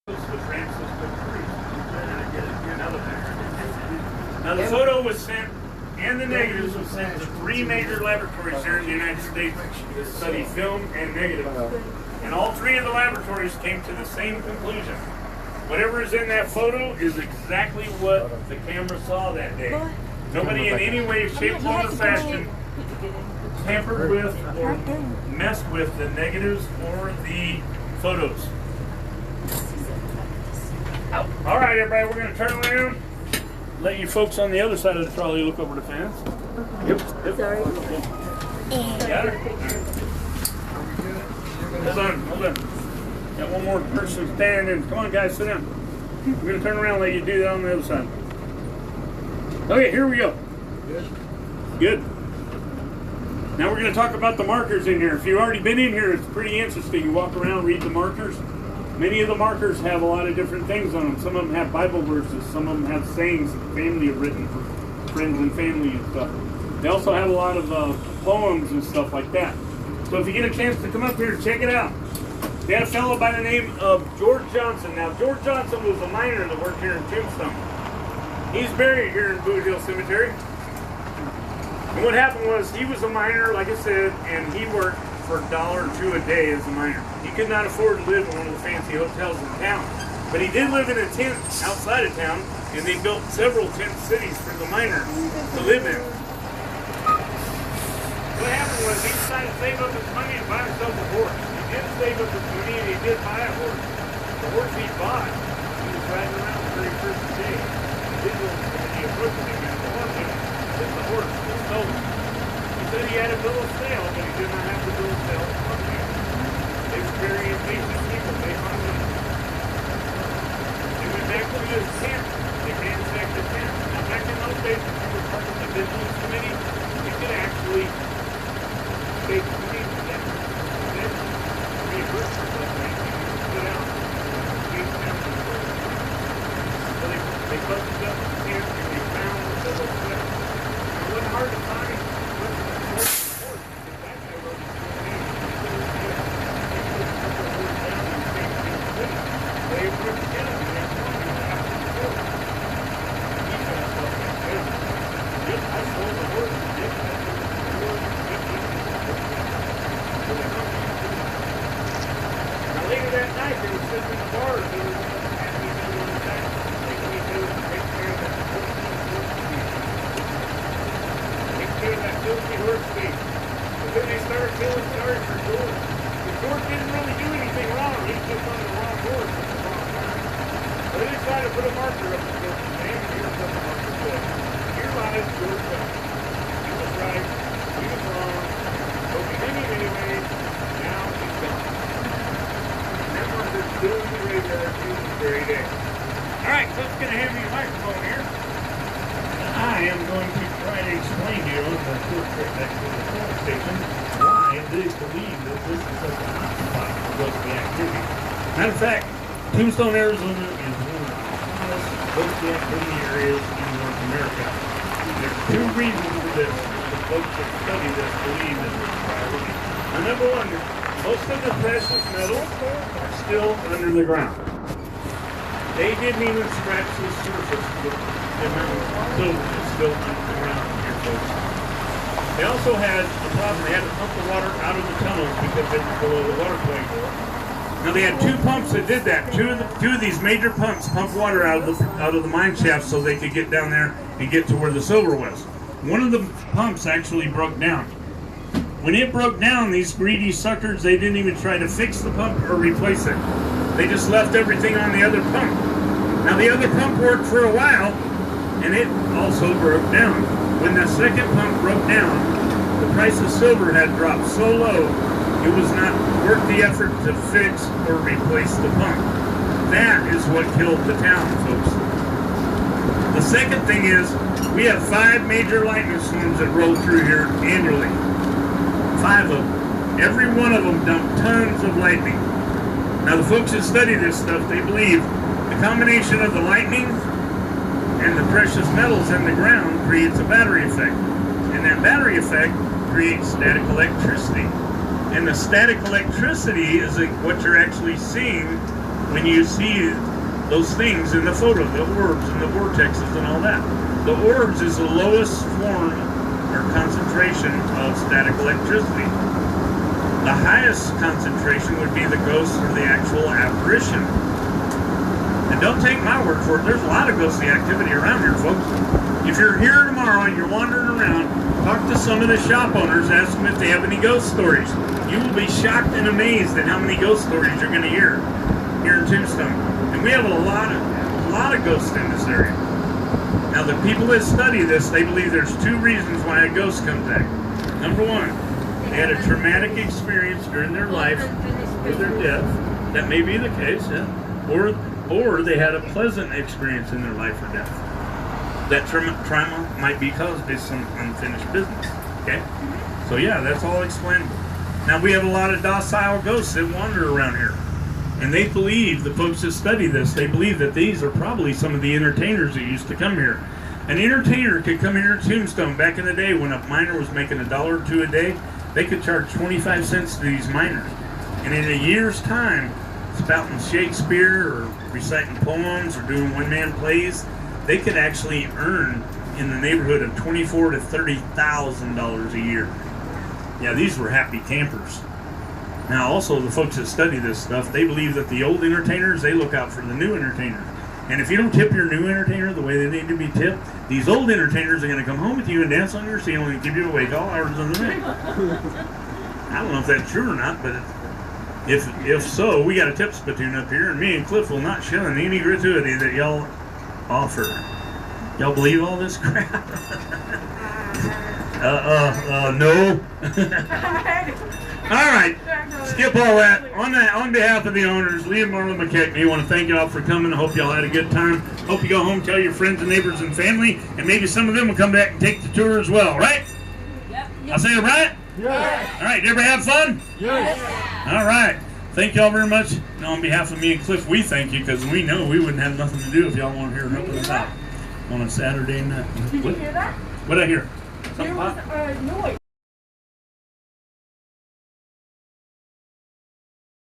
Now the photo was sent, and the negatives was sent to 3 major laboratories here in the United States to study film and negative. And all 3 of the laboratories came to the same conclusion. Whatever is in that photo is exactly what the camera saw that day. Nobody in any way, shape, form, or fashion tampered with or messed with the negatives or the photos. All right, everybody, we're going to turn around. Let you folks on the other side of the trolley look over the fence. Yep. Sorry. Got it? Hold on. Got one more person standing. Come on, guys, sit down. We're going to turn around and let you do that on the other side. Okay, here we go. Good. Now we're going to talk about the markers in here. If you've already been in here, it's pretty interesting. You walk around, read the markers. Many of the markers have a lot of different things on them. Some of them have Bible verses. Some of them have sayings that the family have written for friends and family and stuff. They also have a lot of poems and stuff like that. So if you get a chance to come up here, check it out. They had a fellow by the name of George Johnson. Now, George Johnson was a miner that worked here in Tombstone. He's buried here in Boot Hill Cemetery. And what happened was, he was a miner, like I said, and he worked for $1 or $2 a day as a miner. He could not afford to live in one of the fancy hotels in town. But he did live in a tent outside of town, and they built several tent cities for the miners to live in. What happened was, he decided to save up his money and buy himself a horse. He did save up his money, and he did buy a horse. The horse he bought, he was riding around the very first day. He approached him and warned him that the horse was stolen. He said he had a bill of sale, but he did not have the bill of sale on him. They were very impatient people. They hung him. They went back to his tent. They ransacked the tent. Now, back in those days, when you were part of the vigilance committee, you could actually take money from that. Then, reimburse yourself for anything you put out. So they busted up the tent and they found the bill of sale. It wasn't hard to find. Later that night, they were sitting in the bars. They were asking each other on the back. They told each other to take care of that filthy horse thief. But then they started feeling sorry for George. But George didn't really do anything wrong. He was just on the wrong horse at the wrong time. So they decided to put a marker up to George's name, and here's what the marker said. Here lies George Johnson. He was right. He was wrong. But we knew him anyway. Now he's gone. Still in the graveyard to this very day. Alright, so it's going to hand me a microphone here. And I am going to try to explain to you on the short trip back to the phone station why they believe that this is such a hot spot for ghostly activity. Matter of fact, Tombstone, Arizona is one of the hottest ghostly activity areas in North America. There's 2 reasons for this. The folks that study this believe that this is priority. Now, number 1, most of the precious metals are still under the ground. They didn't even scratch the surface of the amount of silver that's still under the ground here, folks. They also had a problem. They had to pump the water out of the tunnels because it was below the water plane. Now they had 2 pumps that did that. Two of these major pumps pumped water out of the mine shaft so they could get down there and get to where the silver was. One of the pumps actually broke down. When it broke down, these greedy suckers, they didn't even try to fix the pump or replace it. They just left everything on the other pump. Now the other pump worked for a while, and it also broke down. When the second pump broke down, the price of silver had dropped so low, it was not worth the effort to fix or replace the pump. That is what killed the town, folks. The second thing is, we have 5 major lightning storms that roll through here annually. 5 of them. Every one of them dumped tons of lightning. Now the folks that study this stuff, they believe the combination of the lightning and the precious metals in the ground creates a battery effect. And that battery effect creates static electricity. And the static electricity is what you're actually seeing when you see those things in the photo, the orbs and the vortexes and all that. The orbs is the lowest form or concentration of static electricity. The highest concentration would be the ghost or the actual apparition. And don't take my word for it, there's a lot of ghostly activity around here, folks. If you're here tomorrow and you're wandering around, talk to some of the shop owners, ask them if they have any ghost stories. You will be shocked and amazed at how many ghost stories you're going to hear here in Tombstone. And we have a lot of ghosts in this area. Now the people that study this, they believe there's two reasons why a ghost comes back. Number one, they had a traumatic experience during their life or their death. That may be the case, yeah. Or they had a pleasant experience in their life or death. That trauma might be caused by some unfinished business. Okay? So yeah, that's all explainable. Now we have a lot of docile ghosts that wander around here. And they believe, the folks that study this, they believe that these are probably some of the entertainers that used to come here. An entertainer could come here to Tombstone back in the day when a miner was making $1 or $2 a day. They could charge 25 cents to these miners. And in a year's time, spouting Shakespeare or reciting poems or doing one-man plays, they could actually earn in the neighborhood of $24,000 to $30,000 a year. Yeah, these were happy campers. Now, also, the folks that study this stuff, they believe that the old entertainers, they look out for the new entertainers. And if you don't tip your new entertainer the way they need to be tipped, these old entertainers are going to come home with you and dance on your ceiling and give you away all hours of the night. I don't know if that's true or not, but if so, we got a tip spittoon up here, and me and Cliff will not shun any gratuity that y'all offer. Y'all believe all this crap? No. All right, skip all that. On behalf of the owners, Lee and Marla McKechnie, I want to thank you all for coming. I hope y'all had a good time. Hope you go home, tell your friends and neighbors and family, and maybe some of them will come back and take the tour as well, right? Yep. I say it right? Yes. All right, did everybody have fun? Yes. All right. Thank y'all very much. And on behalf of me and Cliff, we thank you because we know we wouldn't have nothing to do if y'all weren't here helping us out on a Saturday night. Did you hear that? What'd I hear? There was a noise.